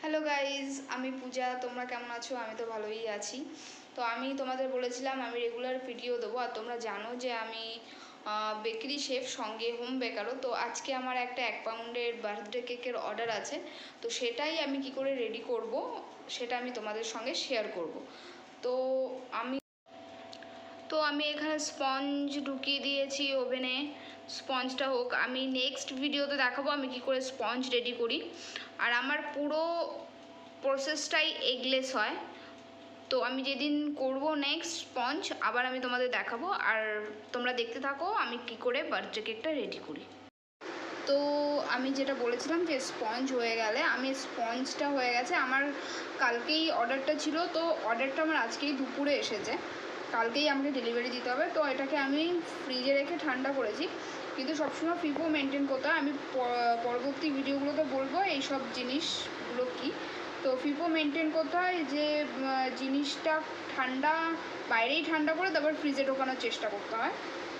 Hello guys, আমি পূজা। তোমরা কেমন আছো? আমি তো ভালোই আছি। তো আমি তোমাদের বলেছিলাম আমি রেগুলার ভিডিও দেবো, আর তোমরা জানো যে আমি বেকারি শেফ, সঙ্গে হোম বেকারও। তো আজকে আমার একটা 1 পাউন্ডের বার্থডে কেকের অর্ডার আছে। তো সেটাই আমি কি করে রেডি করব সেটা আমি তোমাদের সঙ্গে শেয়ার করব। তো আমি এখানে স্পঞ্জ ঢুকিয়ে দিয়েছি ওভেনে। স্পঞ্জটা হোক, আমি নেক্সট ভিডিওতে দেখাবো আমি কি করে স্পঞ্জ রেডি করি। আর আমার পুরো প্রসেসটাই এগলেস হয়। তো আমি যেদিন করব নেক্সট স্পঞ্জ, আবার আমি তোমাদের দেখাবো, আর তোমরা দেখতে থাকো আমি কি করে বার্থডে কেকটা রেডি করি। তো আমি যেটা বলেছিলাম যে স্পঞ্জ হয়ে গেলে, স্পঞ্জটা হয়ে গেছে আমার। কালকেই অর্ডারটা ছিল, তো অর্ডারটা আমার আজকেই দুপুরে এসেছে। কালকেই আমাকে ডেলিভারি দিতে হবে। তো এটাকে আমি ফ্রিজে রেখে ঠান্ডা করেছি, কিন্তু সবসময় ফিফো মেনটেন করতে হয়। আমি পরবর্তী ভিডিওগুলোতে বলবো এইসব জিনিসগুলো কি। তো ফিফো মেনটেন করতে হয় যে জিনিসটা ঠান্ডা, বাইরেই ঠান্ডা করে তারপর ফ্রিজে ঢোকানোর চেষ্টা করতে হয়,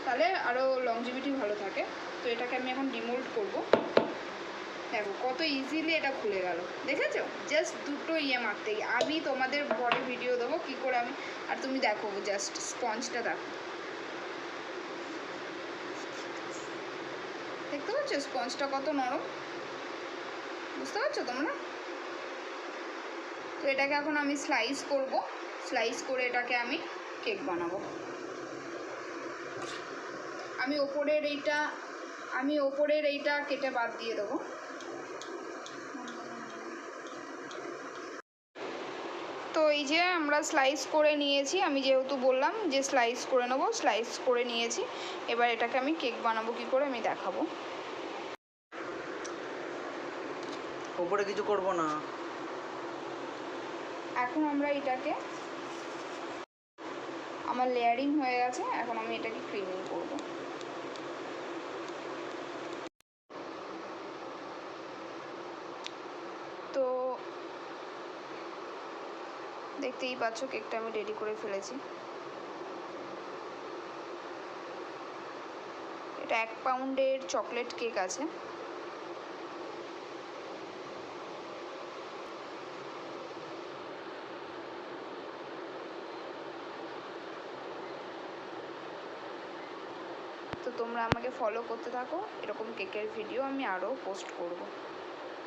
তাহলে আরও লংজিভিটি ভালো থাকে। তো এটাকে আমি এখন ডিমোল্ড করব। দেখো কত ইজিলি এটা খুলে গেল, দেখেছো? জাস্ট দুটো মারতেই। আমি তোমাদের পরে ভিডিও দেবো কী করে আমি, আর তুমি দেখো জাস্ট স্পঞ্জটা দেখো, দেখতে পাচ্ছ স্পঞ্জটা কত নরম? বুঝতে পারছো তোমরা? তো এটাকে এখন আমি স্লাইস করব। স্লাইস করে এটাকে আমি কেক বানাবো। আমি ওপরের এইটা কেটে বাদ দিয়ে দেবো। তো এই যে আমরা স্লাইস করে নিয়েছি, আমি যেহেতু বললাম যে স্লাইস করে নেবো, স্লাইস করে নিয়েছি। এবার এটাকে আমি কেক বানাবো কি করে আমি দেখাবো। উপরে কিছু করব না। এখন আমরা এটাকে, আমার লেয়ারিং হয়ে গেছে, এখন আমি এটাকে ক্রিমিং করব। তো দেখতেই পাচ্ছ কেকটা আমি রেডি করে ফেলেছি। এটা 1 পাউন্ডের চকলেট কেক আছে। তো তোমরা আমাকে ফলো করতে থাকো, এরকম কেকের ভিডিও আমি আরও পোস্ট করব।